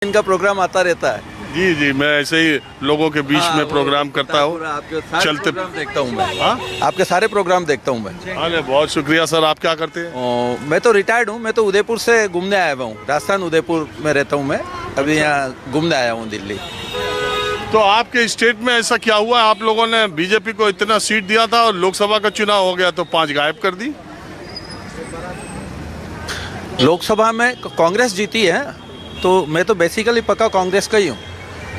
इनका प्रोग्राम आता रहता है। जी जी, मैं ऐसे ही लोगों के बीच में प्रोग्राम करता हूँ, चलते प्रोग्राम देखता हूँ मैं। आपके सारे प्रोग्राम देखता हूँ मैं। अरे बहुत शुक्रिया सर। आप क्या करते हैं? मैं तो रिटायर्ड हूँ, मैं तो उदयपुर से घूमने आया हुआ हूँ, राजस्थान उदयपुर में रहता हूँ मैं। अभी यहाँ घूमने आया हूँ दिल्ली। तो आपके स्टेट में ऐसा क्या हुआ? आप लोगों ने बीजेपी को इतना सीट दिया था और लोकसभा का चुनाव हो गया तो 5 गायब कर दी। लोकसभा में कांग्रेस जीती है, तो मैं तो बेसिकली पक्का कांग्रेस का ही हूँ।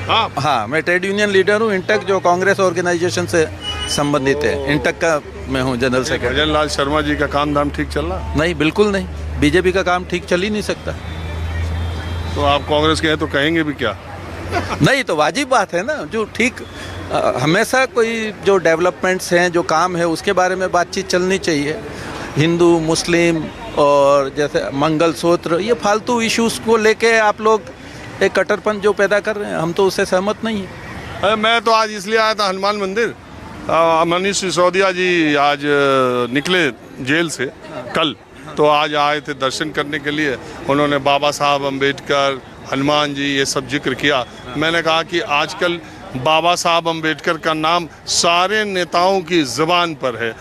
हाँ, मैं ट्रेड यूनियन लीडर हूँ, इंटक जो कांग्रेस ऑर्गेनाइजेशन से संबंधित है, इंटक का मैं हूँ जनरल सेक्रेटरी। भजन लाल शर्मा जी का काम धाम ठीक चल रहा? नहीं, बिल्कुल नहीं। बीजेपी का काम ठीक चल ही नहीं सकता। तो आप कांग्रेस के हैं तो कहेंगे भी क्या? नहीं, तो वाजिब बात है ना, जो ठीक हमेशा कोई जो डेवलपमेंट्स हैं, जो काम है, उसके बारे में बातचीत चलनी चाहिए। हिंदू मुस्लिम और जैसे मंगलसूत्र, ये फालतू इश्यूज़ को लेके आप लोग एक कट्टरपन जो पैदा कर रहे हैं, हम तो उससे सहमत नहीं हैं। मैं तो आज इसलिए आया था हनुमान मंदिर। मनीष सिसोदिया जी आज निकले जेल से कल, तो आज आए थे दर्शन करने के लिए। उन्होंने बाबा साहब अम्बेडकर, हनुमान जी, ये सब जिक्र किया। मैंने कहा कि आजकल बाबा साहब अम्बेडकर का नाम सारे नेताओं की ज़बान पर है।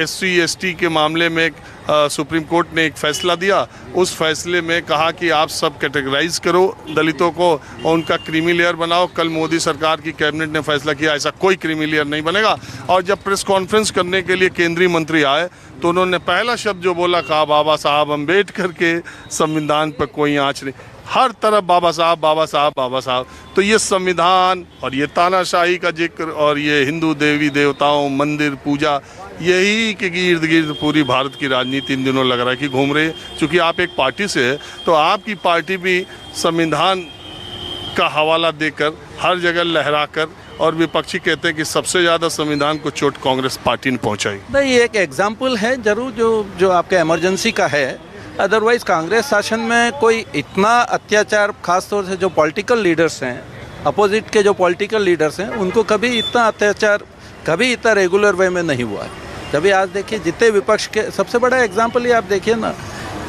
SC ST के मामले में सुप्रीम कोर्ट ने एक फ़ैसला दिया। उस फैसले में कहा कि आप सब कैटेगराइज करो दलितों को और उनका क्रीमी लेयर बनाओ। कल मोदी सरकार की कैबिनेट ने फैसला किया ऐसा कोई क्रीमी लेयर नहीं बनेगा। और जब प्रेस कॉन्फ्रेंस करने के लिए केंद्रीय मंत्री आए तो उन्होंने पहला शब्द जो बोला, कहा बाबा साहब अम्बेडकर के संविधान पर कोई आँच नहीं। हर तरफ बाबा साहब बाबा साहब बाबा साहब। तो ये संविधान और ये तानाशाही का जिक्र और ये हिंदू देवी देवताओं, मंदिर पूजा, यही के इर्द गिर्द पूरी भारत की राजनीति इन दिनों लग रहा है कि घूम रही है। चूँकि आप एक पार्टी से है तो आपकी पार्टी भी संविधान का हवाला देकर हर जगह लहराकर, और विपक्षी कहते हैं कि सबसे ज़्यादा संविधान को चोट कांग्रेस पार्टी ने पहुँचाई। नहीं, एक एग्जाम्पल है जरूर जो आपका इमरजेंसी का है। अदरवाइज कांग्रेस शासन में कोई इतना अत्याचार, खासतौर से जो पॉलिटिकल लीडर्स हैं, अपोजिट के जो पॉलिटिकल लीडर्स हैं, उनको कभी इतना अत्याचार कभी इतना रेगुलर वे में नहीं हुआ है। कभी आज देखिए जितने विपक्ष के, सबसे बड़ा एग्जांपल ये आप देखिए ना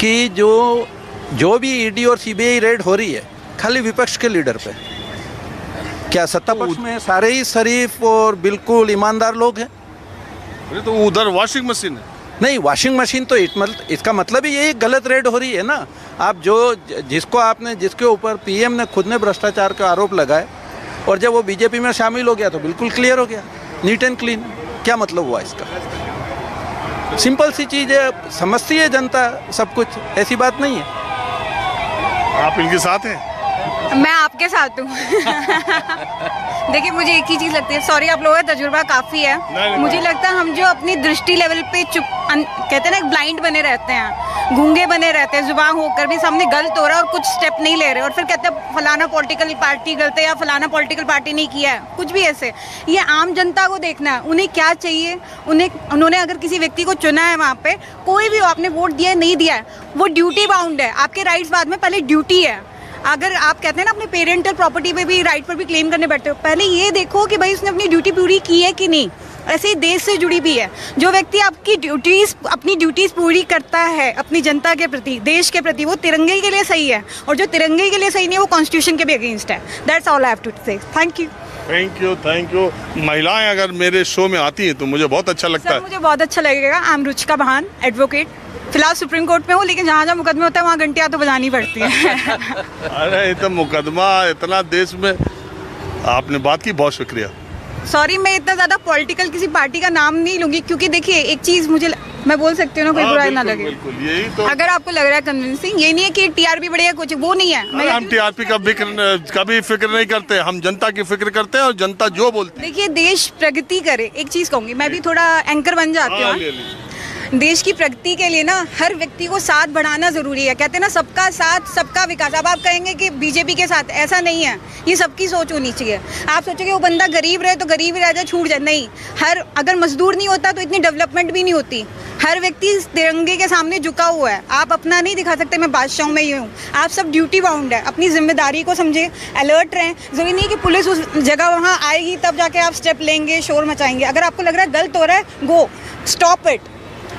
कि जो भी ED और CBI रेड हो रही है खाली विपक्ष के लीडर पे। क्या सत्ता पक्ष में सारे ही शरीफ और बिल्कुल ईमानदार लोग हैं? अरे तो उधर वॉशिंग मशीन है। नहीं, वॉशिंग मशीन तो इसका मतलब ही यही गलत रेड हो रही है ना। आप जिसके ऊपर PM ने खुद ने भ्रष्टाचार का आरोप लगाए और जब वो बीजेपी में शामिल हो गया तो बिल्कुल क्लियर हो गया, नीट एंड क्लीन। क्या मतलब हुआ इसका? सिंपल सी चीज़ है, समझती है जनता सब कुछ, ऐसी बात नहीं है। आप इनके साथ हैं? मैं आपके साथ हूँ। देखिए, मुझे एक ही चीज़ लगती है, सॉरी आप लोगों का तजुर्बा काफ़ी है। मुझे लगता है हम जो अपनी दृष्टि लेवल पे कहते हैं ना, ब्लाइंड बने रहते हैं, गूंगे बने रहते हैं, जुबान होकर भी सामने गलत हो रहा है और कुछ स्टेप नहीं ले रहे, और फिर कहते हैं फलाना पॉलिटिकल पार्टी गलत है या फलाना पॉलिटिकल पार्टी नहीं किया है, कुछ भी ऐसे। ये आम जनता को देखना है, उन्हें क्या चाहिए। उन्होंने अगर किसी व्यक्ति को चुना है, वहाँ पे कोई भी हो, आपने वोट दिया है नहीं दिया है, वो ड्यूटी बाउंड है। आपके राइट्स बाद में, पहले ड्यूटी है। अगर आप कहते हैं ना अपने पेरेंटल प्रॉपर्टी पे भी राइट पर भी क्लेम करने बैठते हो, पहले ये देखो कि भाई उसने अपनी ड्यूटी पूरी की है कि नहीं। ऐसे ही देश से जुड़ी भी है। जो व्यक्ति अपनी ड्यूटीज पूरी करता है अपनी जनता के प्रति, देश के प्रति, वो तिरंगे के लिए सही है, और जो तिरंगे के लिए सही नहीं है वो कॉन्स्टिट्यूशन के भी अगेंस्ट है। That's all I have to say. Thank you. Thank you. महिलाएं अगर मेरे शो में आती हैं तो मुझे बहुत अच्छा लगता है। मुझे बहुत अच्छा लगेगा। आई एम रुचिका बहान, एडवोकेट। फिलहाल सुप्रीम कोर्ट में हूँ, लेकिन जहाँ जहाँ मुकदमे होता है वहाँ घंटियाँ तो बजानी पड़ती है। अरे तो मुकदमा इतना देश में, आपने बात की, बहुत शुक्रिया। सॉरी, मैं इतना ज़्यादा पॉलिटिकल किसी पार्टी का नाम नहीं लूँगी, क्योंकि देखिए एक चीज़ मैं बोल सकती हूँ ना, कोई बुराई ना लगे। यही तो, अगर आपको लग रहा है कन्विंसिंग, ये नहीं है कि TRP बढ़ेगा, कुछ वो नहीं है। हम TRP का कभी फिक्र नहीं करते, हम जनता की फिक्र करते हैं और जनता जो बोलती है। देखिए, देश प्रगति करे। एक चीज़ कहूँगी, मैं भी थोड़ा एंकर बन जाती हूँ। देश की प्रगति के लिए ना हर व्यक्ति को साथ बढ़ाना जरूरी है। कहते हैं ना, सबका साथ सबका विकास। अब आप कहेंगे कि बीजेपी के साथ, ऐसा नहीं है। ये सबकी सोच होनी चाहिए। आप सोचोगे वो बंदा गरीब रहे तो गरीब ही रह जाए, छूट जाए, नहीं। अगर मजदूर नहीं होता तो इतनी डेवलपमेंट भी नहीं होती। हर व्यक्ति तिरंगे के सामने झुका हुआ है। आप अपना नहीं दिखा सकते मैं बादशाह में ही हूँ। आप सब ड्यूटी बाउंड है। अपनी जिम्मेदारी को समझे, अलर्ट रहें। जरूरी नहीं कि पुलिस उस जगह वहाँ आएगी तब जाके आप स्टेप लेंगे, शोर मचाएंगे। अगर आपको लग रहा है गलत हो रहा है, गो स्टॉप इट।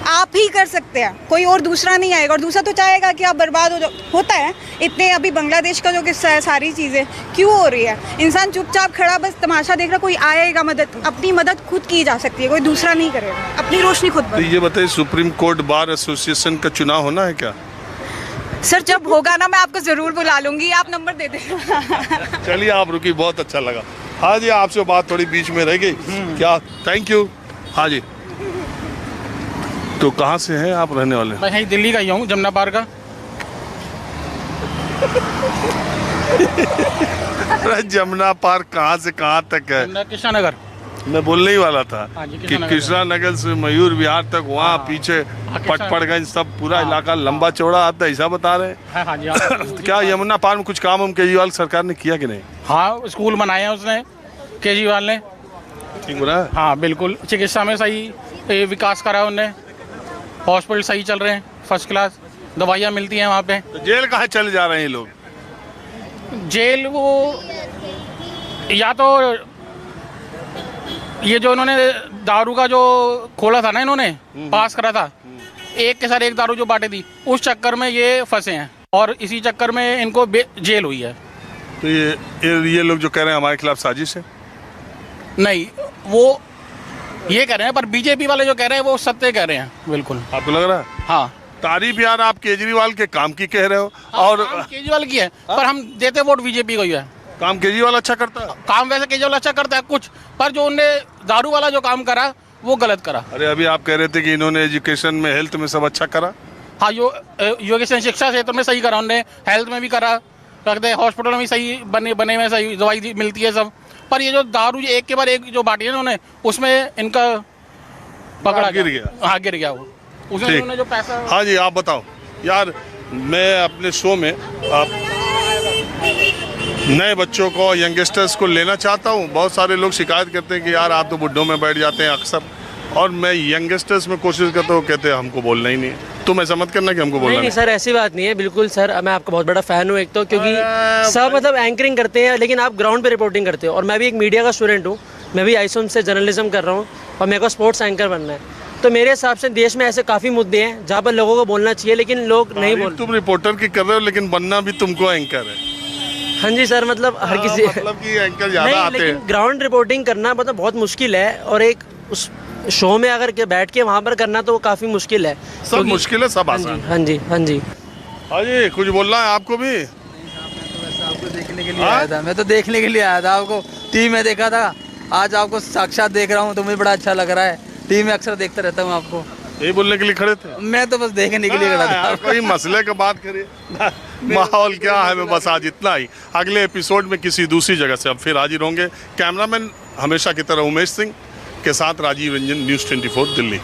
आप ही कर सकते हैं, कोई और दूसरा नहीं आएगा। और दूसरा तो चाहेगा कि आप बर्बाद हो जाओ। होता है इतने, अभी बांग्लादेश का जो किस्सा है, सारी चीज़ें क्यों हो रही है, इंसान चुपचाप खड़ा बस तमाशा देख रहा, कोई आएगा मदद, अपनी मदद खुद की जा सकती है, कोई दूसरा नहीं करेगा, अपनी रोशनी खुद तो बंद। ये बताइए, सुप्रीम कोर्ट बार एसोसिएशन का चुनाव होना है क्या? सर जब होगा ना मैं आपको ज़रूर बुला लूँगी, आप नंबर दे देना। चलिए, आप रुकी, बहुत अच्छा लगा। हाँ जी, आपसे बात थोड़ी बीच में रह गई क्या? Thank you. हाँ जी, तो कहाँ से हैं आप रहने वाले? मैं यहीं दिल्ली का ही हूँ, जमुना पार का। अरे जमुना पार कहाँ से कहाँ तक है? कृष्णा नगर। मैं बोलने ही वाला था हाँ जी, कि कृष्णा नगर से मयूर विहार तक, वहाँ पीछे पटपड़गंज, सब पूरा इलाका लंबा चौड़ा आता है, ऐसा बता रहे हैं? हाँ जी। क्या यमुना पार में कुछ काम हम केजरीवाल सरकार ने किया कि नहीं? हाँ, स्कूल बनाए हैं उसने, केजरीवाल ने। ठीक बोला? हाँ बिल्कुल, चिकित्सा में सही विकास करा उनने, हॉस्पिटल सही चल रहे हैं, फर्स्ट क्लास दवाइयाँ मिलती हैं वहाँ पे। तो जेल कहाँ चले जा रहे हैं ये लोग? जेल वो या तो ये जो इन्होंने दारू का जो खोला था ना, इन्होंने पास करा था, एक के साथ एक दारू जो बांटे थी, उस चक्कर में ये फंसे हैं और इसी चक्कर में इनको जेल हुई है। तो ये लोग जो कह रहे हैं हमारे खिलाफ साजिश है? नहीं, वो ये कह रहे हैं, पर बीजेपी वाले जो कह रहे हैं वो सत्य कह रहे हैं। बिल्कुल। आपको लग रहा है? हाँ, तारीफ यार आप केजरीवाल के काम की कह रहे हो, और काम केजरीवाल की है, पर हम देते वोट बीजेपी को ही है। काम केजरीवाल अच्छा करता है? काम वैसे केजरीवाल अच्छा करता है कुछ, पर जो उनने दारू वाला जो काम करा वो गलत करा। अरे अभी आप कह रहे थे कि इन्होंने एजुकेशन में, हेल्थ में सब अच्छा करा। हाँ, योगेशन शिक्षा क्षेत्र में सही करा उनने, हेल्थ में भी करा, रखते हैं हॉस्पिटल में भी सही बने में सही दवाई मिलती है सब। पर ये जो दारू एक के बाद एक जो बांटी है उन्होंने, उसमें इनका पकड़ा गिर गया। हाँ, गिर गया वो, उसमें उन्होंने जो पैसा। हाँ जी, आप बताओ यार। मैं अपने शो में नए बच्चों को, यंगस्टर्स को लेना चाहता हूँ। बहुत सारे लोग शिकायत करते हैं कि यार आप तो बुड्ढों में बैठ जाते हैं अक्सर, और मैं यंगस्टर्स में कोशिश करता हूँ, कहते हैं हमको बोलना ही नहीं है। तुम ऐसा मत करना कि हमको बोलना नहीं सर, ऐसी बात नहीं है। बिल्कुल सर, मैं आपका बहुत बड़ा फ़ैन हूँ एक तो, क्योंकि सब मतलब एंकरिंग करते हैं, लेकिन आप ग्राउंड पे रिपोर्टिंग करते हो। और मैं भी एक मीडिया का स्टूडेंट हूँ, मैं भी आईसोम से जर्नलिज्म कर रहा हूँ, और मेरे को स्पोर्ट्स एंकर बनना है। तो मेरे हिसाब से देश में ऐसे काफ़ी मुद्दे हैं जहाँ पर लोगों को बोलना चाहिए, लेकिन लोग नहीं बोल। तुम रिपोर्टर की कर रहे हो, लेकिन बनना भी तुमको एंकर है। हाँ जी सर, मतलब हर किसी मतलब कि एंकर ज़्यादा आते हैं। लेकिन ग्राउंड रिपोर्टिंग करना मतलब बहुत मुश्किल है, और एक उस शो में अगर के बैठ के वहाँ पर करना तो काफ़ी मुश्किल है। सब मुश्किल है, सब आसान। हाँ जी, हाँ जी। हाँ जी, कुछ बोलना है आपको भी? आपको देखने के लिए आया था, मैं तो देखने के लिए आया था आपको, टीवी में देखा था, आज आपको साक्षात देख रहा हूँ तो मुझे बड़ा अच्छा लग रहा है। टीवी में अक्सर देखता रहता हूँ आपको। यही बोलने के लिए खड़े थे? मैं तो बस देखने के लिए खड़ा था। कोई मसले का बात करिए। माहौल क्या है, मैं बस आज इतना ही। अगले एपिसोड में किसी दूसरी जगह से अब फिर हाजिर होंगे। कैमरामैन हमेशा की तरह उमेश सिंह के साथ राजीव रंजन, न्यूज़ 24 दिल्ली।